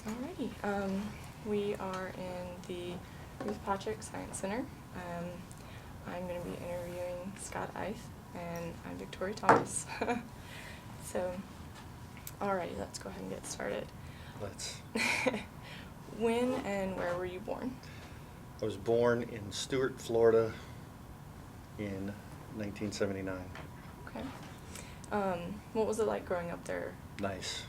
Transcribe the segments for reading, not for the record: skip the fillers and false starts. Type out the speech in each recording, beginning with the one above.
Alrighty. We are in the Ruth Patrick Science Center. I'm going to be interviewing Scott Eyth, and I'm Victoria Thomas. So, alrighty, let's go ahead and get started. Let's. When and where were you born? I was born in Stuart, Florida in 1979. Okay. What was it like growing up there? Nice.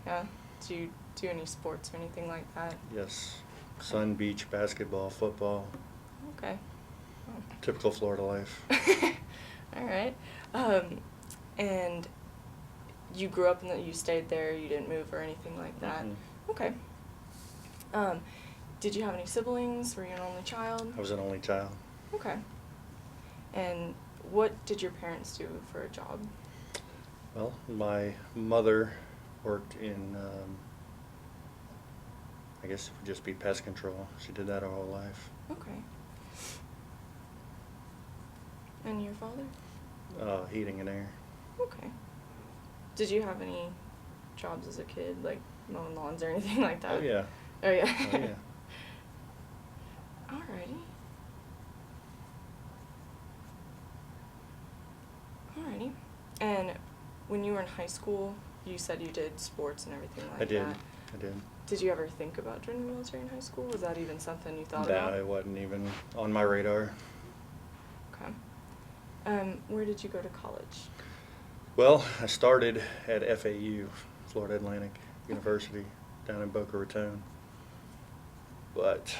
Yeah? Did you do any sports or anything like that? Yes. Sun, beach, basketball, football. Okay. Well. Typical Florida life. Alright. And you grew up you stayed there, you didn't move or anything like that? Mm-hmm. Okay. Did you have any siblings? Were you an only child? I was an only child. Okay. And what did your parents do for a job? Well, my mother worked in, I guess it would just be pest control. She did that her whole life. Okay. And your father? Heating and air. Okay. Did you have any jobs as a kid, like mowing lawns or anything like that? Oh, yeah. Oh, yeah. Oh, yeah. Alrighty. Alrighty. And when you were in high school, you said you did sports and everything like I did. that. I did. Did you ever think about joining the military in high school? Was that even something you thought No, about? it wasn't even on my radar. Okay. Where did you go to college? Well, I started at FAU, Florida Atlantic University, down in Boca Raton. But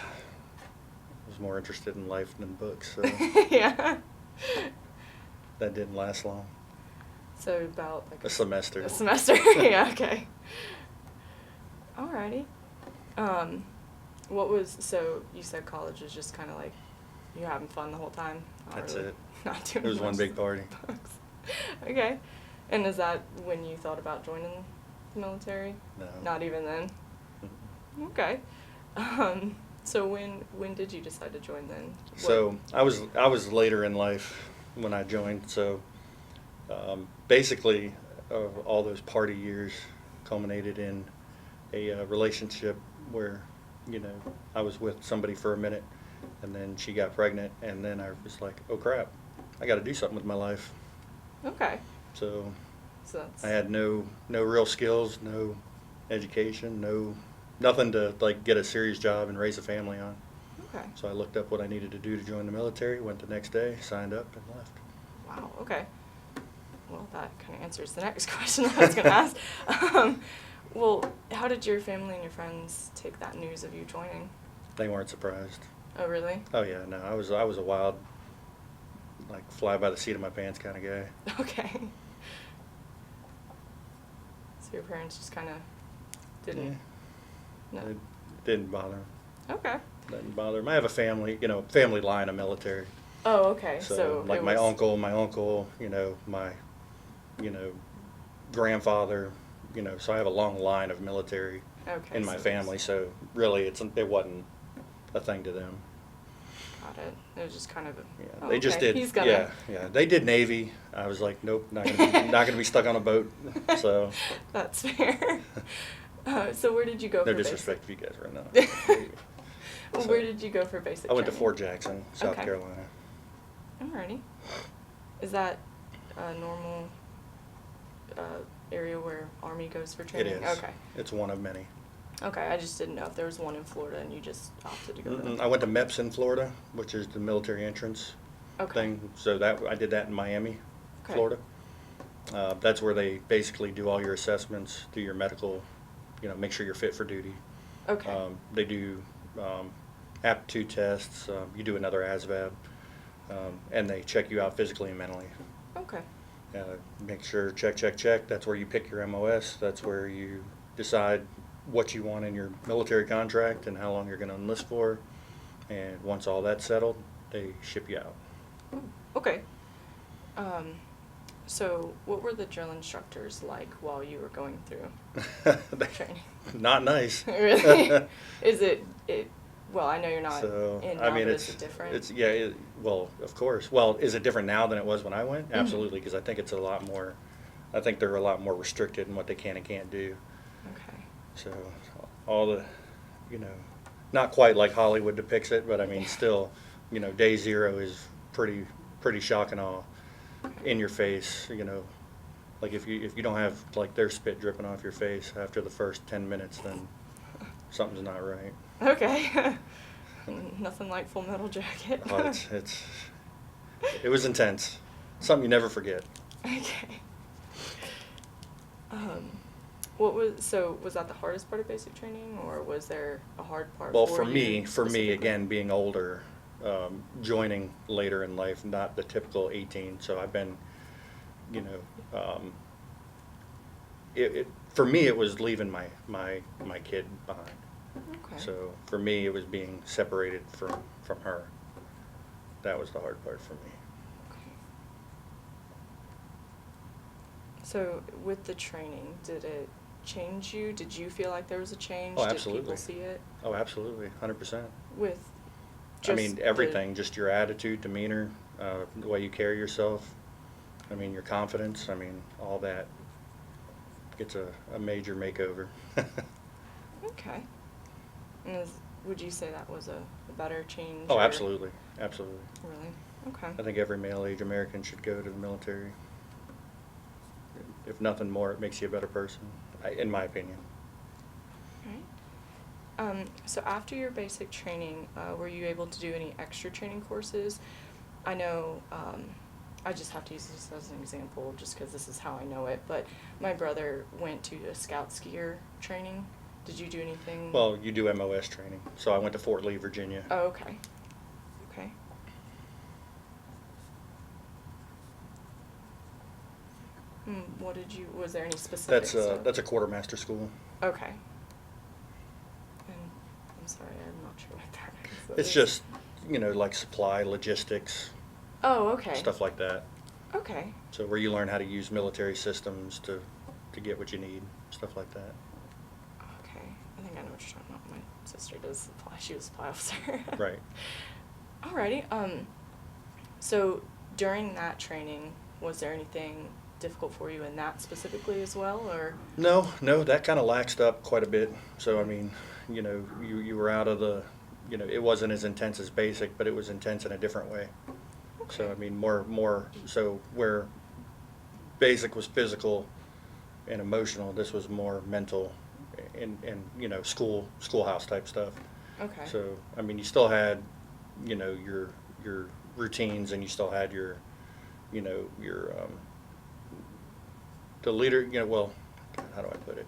I was more interested in life than books, so Yeah. that didn't last long. So about like A semester. A semester. Yeah. Okay. Alrighty. So you said college was just kind of like you having fun the whole time? That's it. Not doing It was one much big party. books. Okay. And is that when you thought about joining the military? No. Not even then? Mm-mm. Okay. So when did you decide to join then? So I was later in life when I joined. So basically, all those party years culminated in a relationship where, I was with somebody for a minute, and then she got pregnant, and then I was like, oh crap, I got to do something with my life. Okay. So that's... I had no real skills, no education, nothing to like get a serious job and raise a family on. Okay. So I looked up what I needed to do to join the military, went the next day, signed up, and left. Wow, okay. Well, that kind of answers the next question I was going to ask. Well, how did your family and your friends take that news of you joining? They weren't surprised. Oh, really? Oh yeah, no, I was a wild, like fly by the seat of my pants kind of guy. Okay. So your parents just kind of didn't... Yeah. No. It didn't bother them. Okay. Didn't bother them. I have a family, family line of military. Oh, okay. So like my uncle, my grandfather, so I have a long line of military in my family. So really, it wasn't a thing to them. Got it. It was just kind of Yeah, they just did. He's gonna... Yeah. They did Navy. I was like, nope, not gonna be stuck on a boat. So that's fair. So where did you go no for disrespect to you guys right now. Well, So, where did you go for basic I went to training? Fort Jackson, South Okay. Carolina. Alrighty. Is that a normal area where Army goes for It training? is. Okay. It's one of many. Okay, I just didn't know if there was one in Florida and you just opted to go there. I went to MEPS in Florida, which is the military entrance thing. So I did that in Miami, Okay. Florida. That's where they basically do all your assessments, do your medical, make sure you're fit for duty. Okay. They do aptitude tests. You do another ASVAB, and they check you out physically and mentally. Okay. Make sure, check. That's where you pick your MOS. That's where you decide what you want in your military contract and how long you're going to enlist for. And once all that's settled, they ship you out. Okay. So what were the drill instructors like while you were going through training? Not nice. Really? Is it? Well, I know you're not So, in I now, mean, but is it different? Well, of course. Well, is it different now than it was when I went? Mhm. Absolutely, because I think I think they're a lot more restricted in what they can and can't do. Okay. So, all the, you know, not quite like Hollywood depicts it, but I mean, still, you know, day zero is pretty shock and awe, in your face, you know. Like if you don't have like their spit dripping off your face after the first 10 minutes, then something's not right. Okay. Nothing like Full Metal Jacket. Oh, it was intense. Something you never forget. Okay. Was that the hardest part of basic training, or was there a hard part? Well, for me, specifically? again, being older, joining later in life, not the typical 18. So I've been, you know, for me it was leaving my kid behind. Okay. So for me it was being separated from her. That was the hard part for me. Okay. So with the training, did it change you? Did you feel like there was a change? Oh, Did absolutely. people see it? Oh, absolutely, 100%. With I just mean, everything, just your attitude, demeanor, the way you carry yourself, I mean, your confidence, I mean, all that gets a major makeover. Okay. And would you say that was a better change? Oh, or- absolutely, absolutely. Really? Okay. I think every male-age American should go to the military. If nothing more, it makes you a better person, in my opinion. Right. So after your basic training, were you able to do any extra training courses? I know, I just have to use this as an example just because this is how I know it, but my brother went to a scout skier training. Did you do anything? Well, you do MOS training, so I went to Fort Lee, Virginia. Oh, okay. Okay. Was there any specifics? That's a quartermaster school. Okay. And I'm sorry, I'm not sure what that is. It's just, you know, like supply, logistics, Oh, okay. stuff like that. Okay. So where you learn how to use military systems to get what you need, stuff like that. Okay. I think I know what you're talking about. My sister does supply. She was a supply officer. Right. Alrighty. So during that training, was there anything difficult for you in that specifically as well, or? No, that kind of laxed up quite a bit. So I mean, you know, you were out of the, you know, it wasn't as intense as basic, but it was intense in a different way. Okay. So I mean, more so where basic was physical and emotional, this was more mental and you know, schoolhouse type stuff. Okay. So I mean, you still had, you know, your routines, and you still had your, you know, your the leader, you know, well, how do I put it?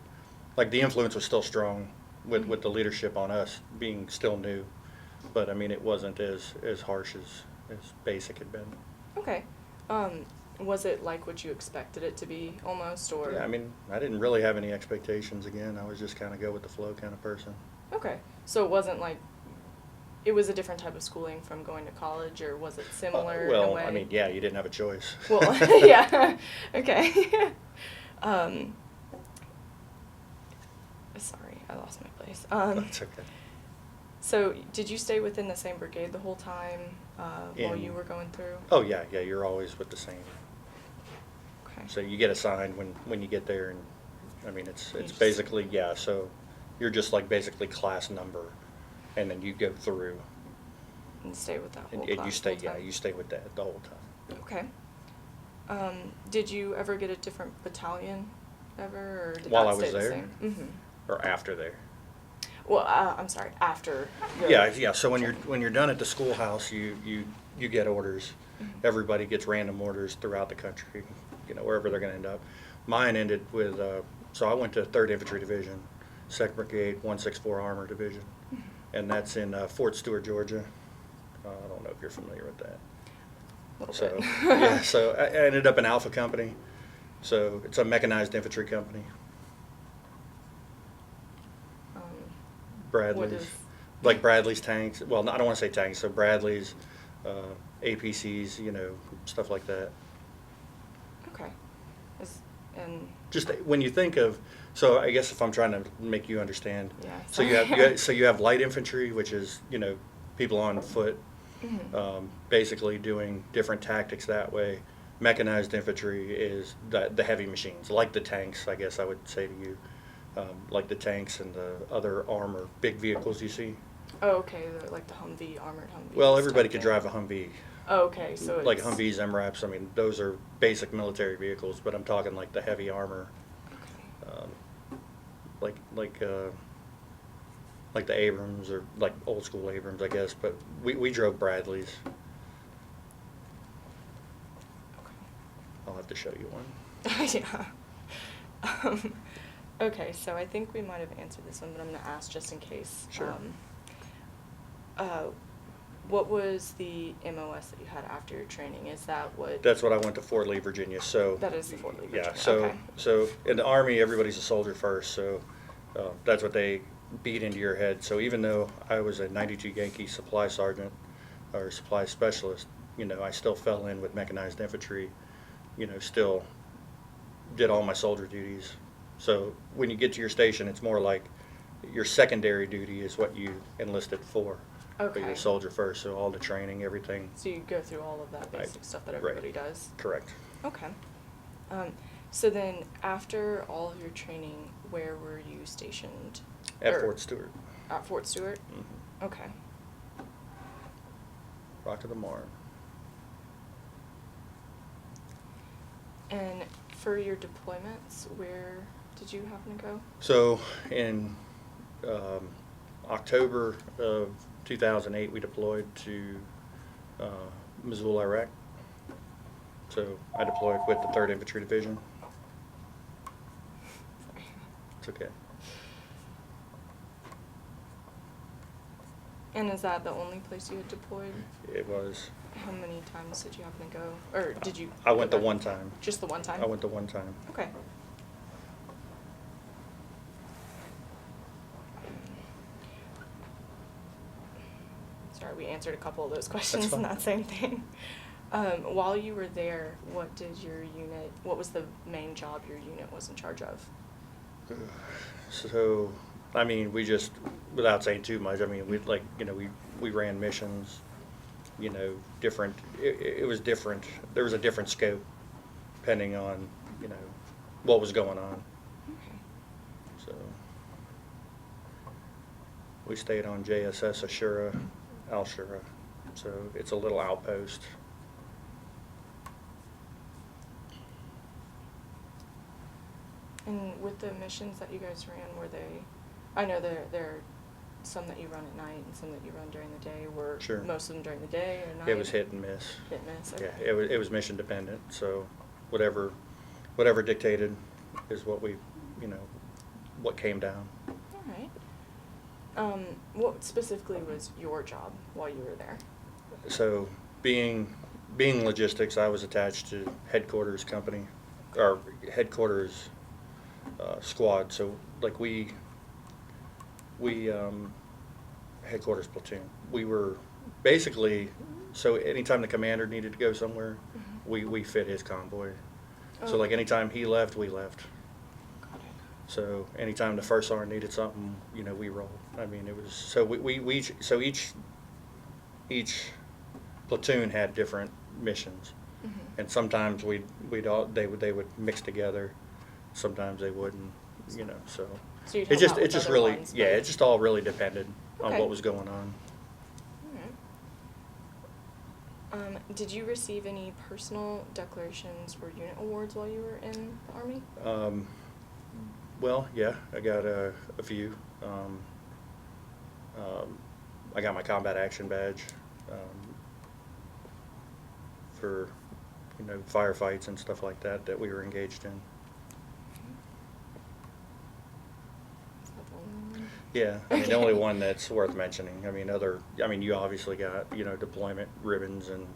Like the influence was still strong with the leadership on us being still new, but I mean, it wasn't as harsh as basic had been. Okay. Was it like what you expected it to be almost, or? Yeah, I mean, I didn't really have any expectations. Again, I was just kind of go with the flow kind of person. Okay. So it wasn't like, it was a different type of schooling from going to college, or was it similar in a Well, way? I mean, yeah, you didn't have a choice. Well, yeah. Okay. Sorry, I lost my place. That's okay. So did you stay within the same brigade the whole time while In- you were going through? Oh yeah, you're always with the same. Okay. So you get assigned when you get there, and I mean, it's just- basically, yeah, so you're just like basically class number, and then you go through, And stay with that whole and class you stay, full yeah, time? you stay with that the whole time. Okay. Did you ever get a different battalion ever, or did While that I was stay the there? same? Mm-hmm. Or after there. Well, I'm sorry, after. your Yeah, so when training. you're done at the schoolhouse, you get orders. Mhm. Everybody gets random orders throughout the country, you know, wherever they're gonna end up. Mine ended with, so I went to 3rd Infantry Division, 2nd Brigade, 164 Armor Division, Mhm. and that's in Fort Stewart, Georgia. I don't know if you're familiar with that. Little So, bit. yeah, so I ended up in Alpha Company. So it's a mechanized infantry company. Bradley's, What is? like Bradley's tanks. Well, I don't want to say tanks. So Bradley's, APCs, you know, stuff like that. Okay. And Just when you think of, so I guess if I'm trying to make you understand, yeah. so you have light infantry, which is, you know, people on foot, Mhm. basically doing different tactics that way. Mechanized infantry is the heavy machines, like the tanks, I guess I would say to you. like the tanks and the other armor, big vehicles you see. Oh, okay, like the Humvee, armored Humvees. Well, everybody type could thing. drive a Humvee. Oh, okay, so it's Like Humvees, MRAPs, I mean, those are basic military vehicles, but I'm talking like the heavy armor, Okay. like the Abrams, or like old school Abrams, I guess, but we drove Bradleys. Okay. I'll have to show you one. Yeah. Okay, so I think we might have answered this one, but I'm going to ask just in case. Sure. What was the MOS that you had after your training? Is that what? That's what I went to Fort Lee, Virginia, so. That is the Fort Lee, Yeah, Virginia, so, okay. so in the Army, everybody's a soldier first, so that's what they beat into your head. So even though I was a 92 Yankee supply sergeant or supply specialist, you know, I still fell in with mechanized infantry, you know, still did all my soldier duties. So when you get to your station, it's more like your secondary duty is what you enlisted for. But you're Okay. a soldier first, so all the training, everything. So you go through all of that basic stuff that everybody Right. does? Correct. Okay. So then after all of your training, where were you stationed? At Or- Fort Stewart. At Fort Stewart? Mhm. Okay. Rock of the Marne. And for your deployments, where did you happen to go? So in October of 2008, we deployed to Mosul, Iraq. So I deployed with the 3rd Infantry Division. Sorry. It's okay. And is that the only place you had deployed? It was. How many times did you happen to go? Or did you? I went go the back? one time. Just the one time? I went the one time. Okay. Sorry, we answered a couple of those questions in fine. that same thing. While you were there, what was the main job your unit was in charge of? So, I mean, we just, without saying too much, I mean, we ran missions, different, it was different. There was a different scope depending on, what was going on. Okay. So, we stayed on JSS Ashura, Al-Shura. So it's a little outpost. And with the missions that you guys ran, I know there are some that you run at night and some that you run during the day. Were Sure. most of them during the day or night? It was hit and miss. Hit and miss, Yeah, okay. it was mission dependent, so whatever dictated is what what came down. All right. What specifically was your job while you were there? So being logistics, I was attached to headquarters company, or headquarters squad. So like we headquarters platoon. We were basically, so anytime the commander needed to go somewhere, Mhm. we fit his convoy. Oh, So like okay. anytime he left, we left. Got it. So anytime the first sergeant needed something, we rolled. I mean, it was, so so each platoon had different missions. Mhm. And sometimes they would mix together, sometimes they wouldn't, so. So you'd It help out just with other really, ones, yeah, but- it just all really depended on Okay. what was going on. Alright. Did you receive any personal declarations or unit awards while you were in the Army? Well, yeah, I got a few. I got my combat action badge for, firefights and stuff like that we were engaged in. Is that the only one? Yeah, I mean, the Okay. only one that's worth mentioning. I mean, you obviously got, deployment ribbons and,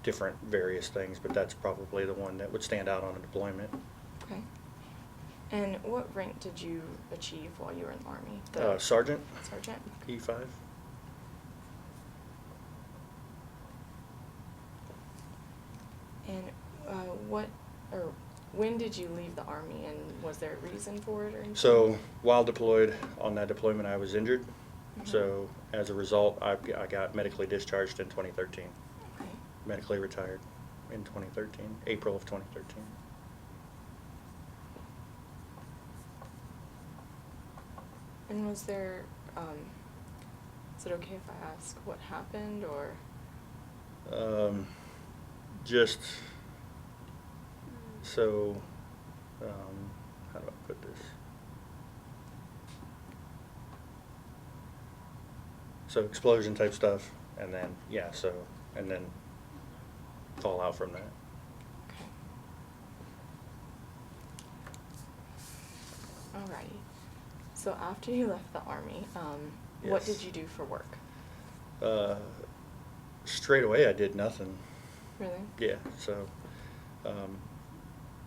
different various things, but that's probably the one that would stand out on a deployment. Okay. And what rank did you achieve while you were in the Army? Sergeant, Sergeant? E5. And when did you leave the Army, and was there a reason for it or anything? So while deployed on that deployment, I was injured. Mhm. So as a result, I got medically discharged in 2013. Okay. Medically retired in 2013, April of 2013. And was there, is it okay if I ask what happened, or? Just so, how do I put this? So explosion type stuff, and then, yeah, so, and then fall out from that. Okay. Alrighty. So after you left the Army, what Yes. did you do for work? Straight away, I did nothing. Really? Yeah, so,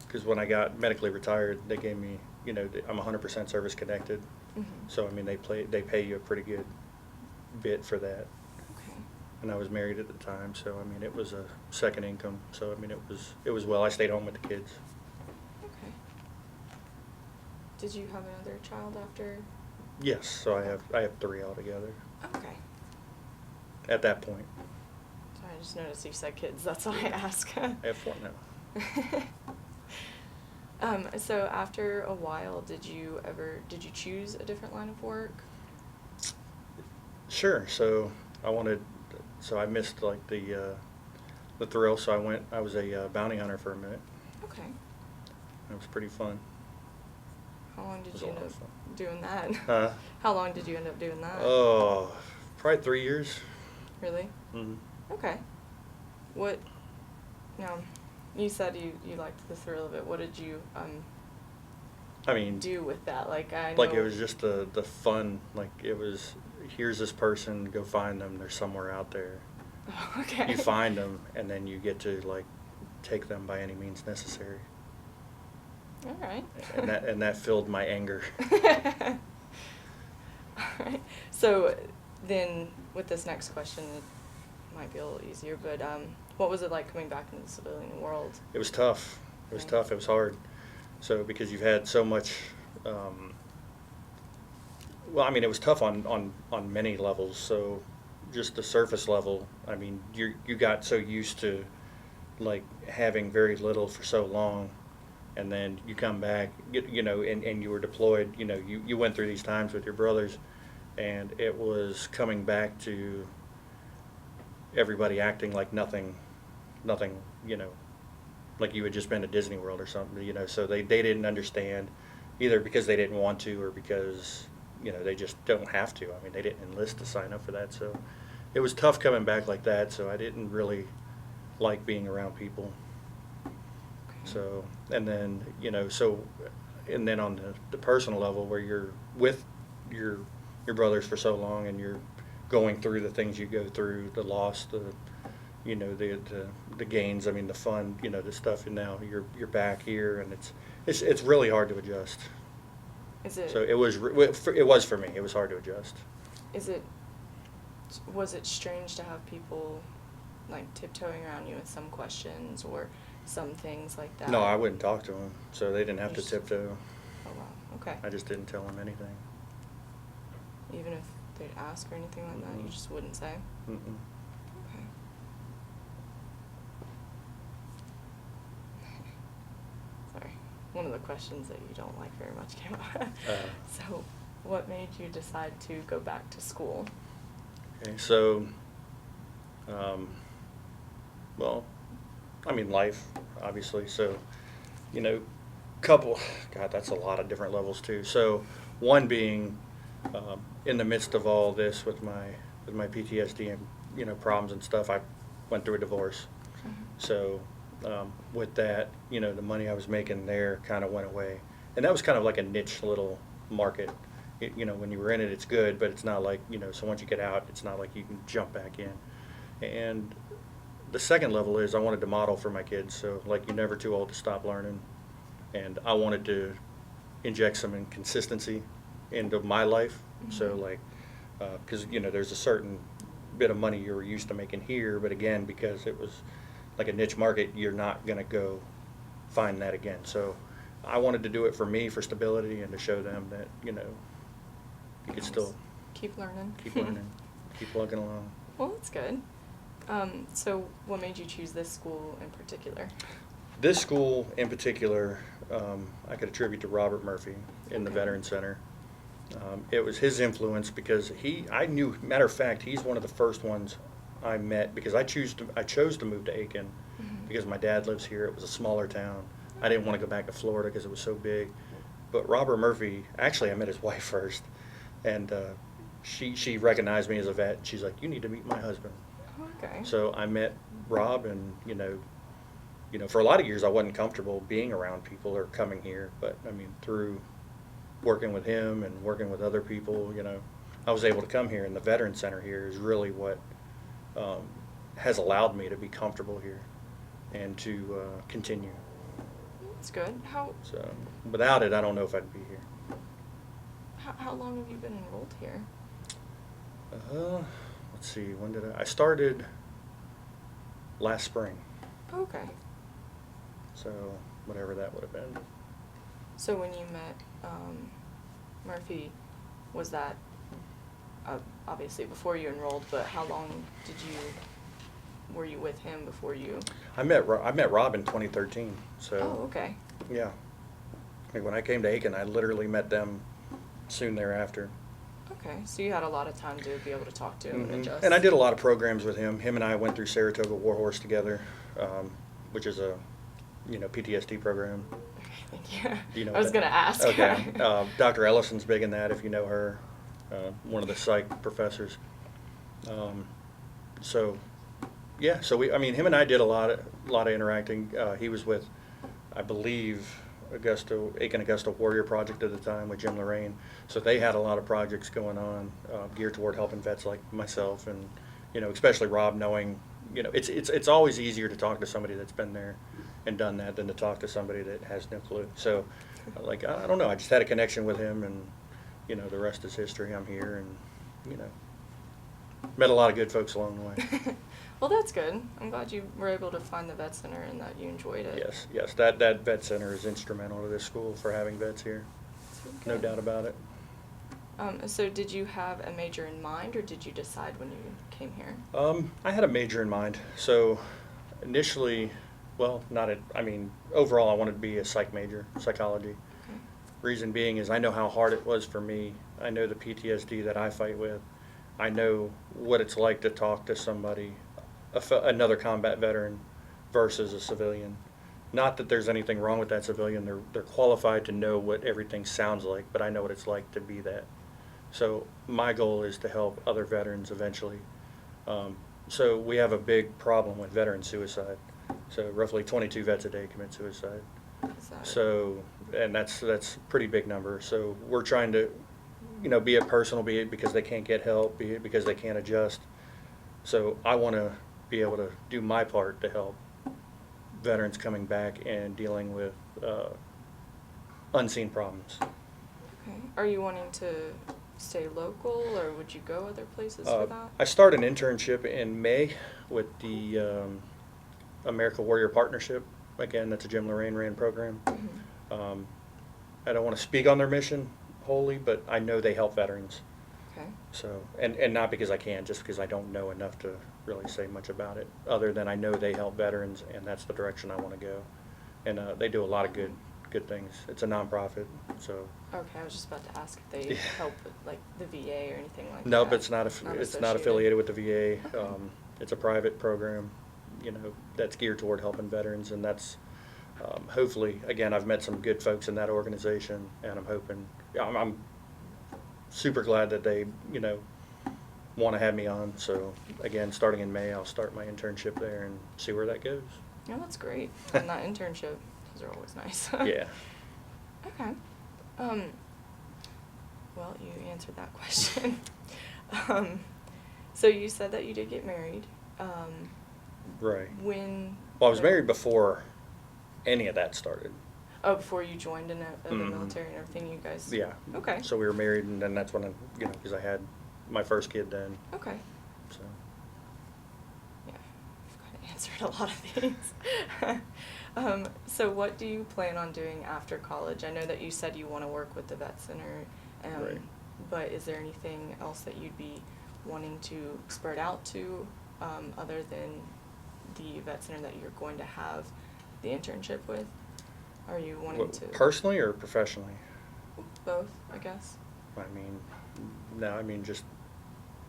because when I got medically retired, they gave me, you know, I'm 100% service connected. Mhm. So, I mean, they pay you a pretty good bit for that. Okay. And I was married at the time, so, I mean, it was a second income. So, I mean, it was well. I stayed home with the kids. Okay. Did you have another child after? Yes, so I have 3 altogether Okay. at that point. Sorry, I just noticed you said kids. That's why I ask. I have 4 now. So after a while, did you choose a different line of work? Sure. So I missed like the thrill. So I was a bounty hunter for a minute. Okay. It was pretty fun. How long did It was you a end lot up of fun. doing that? Huh? How long did you end up doing that? Oh, probably 3 years. Really? Hmm. Okay. What, you said you liked the thrill of it. What did you I mean, do with that? Like, I like know. it was just the fun. Like it was, here's this person, go find them. They're somewhere out there. Oh, okay. You find them, and then you get to like take them by any means necessary. All right. And that filled my anger. All right. So then, with this next question, it might be a little easier, but what was it like coming back into the civilian world? It was tough. It was Yeah. tough. It was hard. So because you've had so much, well, I mean, it was tough on many levels. So just the surface level, I mean, you got so used to like having very little for so long, and then you come back, you know, and you were deployed, you know, you went through these times with your brothers, and it was coming back to everybody acting like nothing, you know, like you had just been to Disney World or something, you know, so they didn't understand, either because they didn't want to or because, you know, they just don't have to. I mean, they didn't enlist to sign up for that, so it was tough coming back like that, so I didn't really like being around people. Okay. So, and then, you know, and then on the personal level where you're with your brothers for so long and you're going through the things you go through, the loss, you know, the gains, I mean, the fun, you know, the stuff, and now you're back here, and it's really hard to adjust. Is it? So it was for me. It was hard to adjust. Was it strange to have people like tiptoeing around you with some questions or some things like that? No, I wouldn't talk to them, so they didn't have to Just- tiptoe. Oh wow. Okay. I just didn't tell them anything. Even if they'd ask or anything like that, you Mhm. just wouldn't say? Mm-mm. Okay. Sorry. One of the questions that you don't like very much came up. So, what made you decide to go back to school? Okay, so, well, I mean, life, obviously. So, you know, God, that's a lot of different levels too. So, one being, in the midst of all this with my PTSD and, you know, problems and stuff, I went through a divorce. Mhm. So, with that, you know, the money I was making there kind of went away, and that was kind of like a niche little market. You know, when you were in it, it's good, but it's not like, you know, so once you get out, it's not like you can jump back in. And the second level is I wanted to model for my kids. So, like, you're never too old to stop learning. And I wanted to inject some inconsistency into my life. So, Mhm. like, because, you know, there's a certain bit of money you were used to making here, but again, because it was like a niche market, you're not going to go find that again. So I wanted to do it for me, for stability, and to show them that, you know, you could Nice. still Keep learning. keep learning, keep plugging along. Well, that's good. So, what made you choose this school in particular? This school in particular, I could attribute to Robert Murphy in the Okay. Veteran Center. It was his influence because I knew, matter of fact, he's one of the first ones I met because I chose to move to Aiken because my dad lives here. It was a smaller town. I didn't want to go back to Florida because it was so big. But Robert Murphy, actually I met his wife first, and she recognized me as a vet. She's like, "You need to meet my husband." Okay. So I met Rob, and for a lot of years I wasn't comfortable being around people or coming here, but I mean through working with him and working with other people, I was able to come here, and the Veteran Center here is really what has allowed me to be comfortable here and to continue. That's good. So without it, I don't know if I'd be here. How long have you been enrolled here? Let's see, when did I started last spring, Okay. so whatever that would have been. So when you met Murphy, was that obviously before you enrolled, but how long were you with him before you? I met Rob in 2013, so. Oh, okay. Yeah. Like when I came to Aiken, I literally met them soon thereafter. Okay, so you had a lot of time to be able to talk to him and adjust. And I did a lot of programs with him. Him and I went through Saratoga Warhorse together, which is a, PTSD program. Thank you. Do you know I was going to ask. Okay. Dr. Ellison's big in that, if you know her, one of the psych professors. So, yeah. So him and I did a lot of interacting. He was with, I believe, Aiken Augusta Warrior Project at the time with Jim Lorraine. So they had a lot of projects going on geared toward helping vets like myself, and especially Rob, knowing it's always easier to talk to somebody that's been there and done that than to talk to somebody that has no clue. So I don't know, I just had a connection with him, and the rest is history. I'm here, and met a lot of good folks along the way. Well, that's good. I'm glad you were able to find the vet center and that you enjoyed it. Yes, that vet center is instrumental to this school for having vets here. No doubt about it. So did you have a major in mind, or did you decide when you came here? I had a major in mind. So initially, overall I wanted to be a psych major, psychology. Okay. Reason being is I know how hard it was for me. I know the PTSD that I fight with. I know what it's like to talk to somebody, another combat veteran versus a civilian. Not that there's anything wrong with that civilian. They're qualified to know what everything sounds like, but I know what it's like to be that. So my goal is to help other veterans eventually. So we have a big problem with veteran suicide. So roughly 22 vets a day commit suicide. So, and that's a pretty big number. So we're trying to, be it personal, be it because they can't get help, be it because they can't adjust. So I want to be able to do my part to help veterans coming back and dealing with unseen problems. Okay. Are you wanting to stay local, or would you go other places for that? I started an internship in May with the America Warrior Partnership. Again, that's a Jim Lorraine ran program. Mm-hmm. I don't want to speak on their mission wholly, but I know they help veterans. Okay. So, and not because I can, just because I don't know enough to really say much about it, other than I know they help veterans, and that's the direction I want to go. And they do a lot of good things. It's a nonprofit, so. Okay, I was just about to ask if they help with like the VA or anything like that. Nope, it's not affiliated with the VA. Okay. It's a private program, that's geared toward helping veterans, and that's hopefully, again, I've met some good folks in that organization, and I'm hoping, I'm super glad that they, want to have me on. So again, starting in May, I'll start my internship there and see where that goes. Yeah, that's great. And that internship, those are always nice. Yeah. Okay. Well, you answered that question. So you said that you did get married. Right. When? Well, I was married before any of that started. Oh, before you joined in the military and everything, you guys? Yeah. Okay. So we were married, and then that's when because I had my first kid then. Okay. So. Yeah, you've kind of answered a lot of things. So what do you plan on doing after college? I know that you said you want to work with the vet center, Right. But is there anything else that you'd be wanting to spread out to, other than the vet center that you're going to have the internship with? Are you wanting to? Personally or professionally? Both, I guess. I mean, no, I mean, just,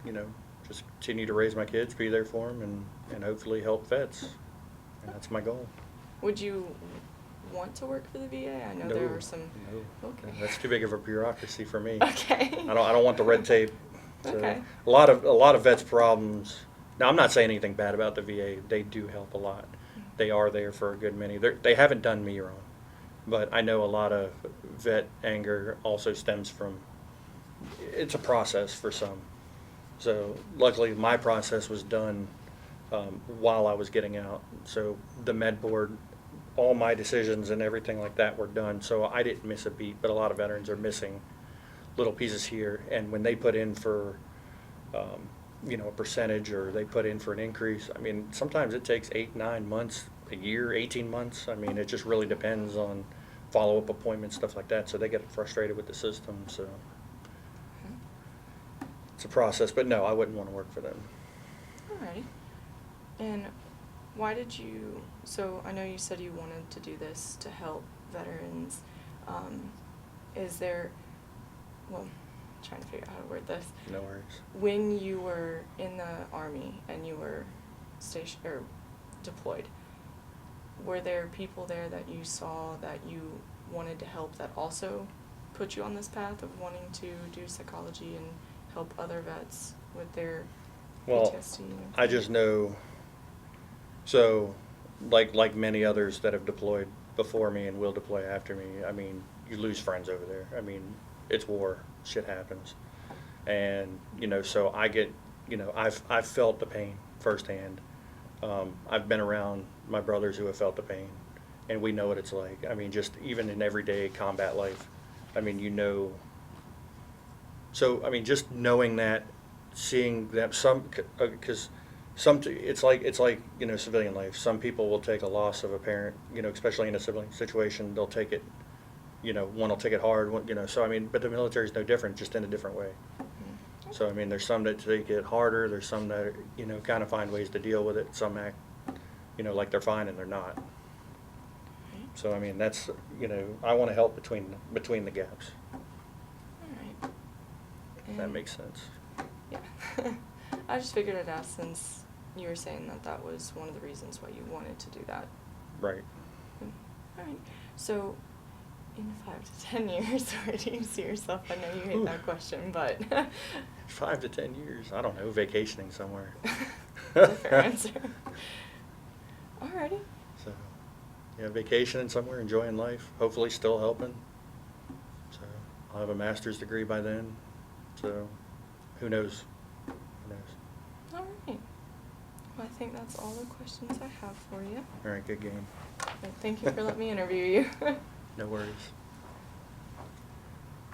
you know, just continue to raise my kids, be there for them, and hopefully help vets. And that's my goal. Would you want to work for the VA? I know No, there are some. no. Okay. That's too big of a bureaucracy for me. Okay. I don't want the red tape. So Okay. a lot of vets' problems. Now, I'm not saying anything bad about the VA. They do help a lot. They are there for a good many. They haven't done me wrong, but I know a lot of vet anger also stems from. It's a process for some. So luckily, my process was done while I was getting out. So the med board, all my decisions and everything like that were done. So I didn't miss a beat. But a lot of veterans are missing little pieces here. And when they put in for, you know, a percentage, or they put in for an increase, I mean, sometimes it takes 8, 9 months, a year, 18 months. I mean, it just really depends on follow-up appointments, stuff like that. So they get frustrated with the system. So it's a process. But no, I wouldn't want to work for them. Alrighty. And why did you, so I know you said you wanted to do this to help veterans. Is there, well, I'm trying to figure out how to word this. No worries. When you were in the Army and you were stationed or deployed, were there people there that you saw that you wanted to help that also put you on this path of wanting to do psychology and help other vets with their PTSD? I just know, so like many others that have deployed before me and will deploy after me, I mean, you lose friends over there. I mean, it's war, shit happens. And, you know, so I get, you know, I've felt the pain firsthand. I've been around my brothers who have felt the pain, and we know what it's like. I mean, just even in everyday combat life, I mean, you know. So, I mean, just knowing that, seeing that because it's like, you know, civilian life. Some people will take a loss of a parent, you know, especially in a civilian situation, they'll take it, you know, one will take it hard, one, you know, so I mean, but the military is no different, just in a different way. Mm-hmm. So, I mean, there's some that take it harder, there's some that, you know, kind of find ways to deal with it, some act, you know, like they're fine and they're not. So, I mean, that's, you know, I want to help between the gaps. Alright. If that makes sense. Yeah. I just figured I'd ask since you were saying that that was one of the reasons why you wanted to do that. Right. Alright. So, in 5 to 10 years, where do you see yourself? I know you hate that question, but 5 to 10 years, I don't know, vacationing somewhere. That's a fair answer. Alrighty. So, yeah, vacationing somewhere, enjoying life, hopefully still helping. So, I'll have a master's degree by then. So, who knows? Who knows? Alright. Well, I think that's all the questions I have for you. All right, good game. Thank you for letting me interview you. No worries.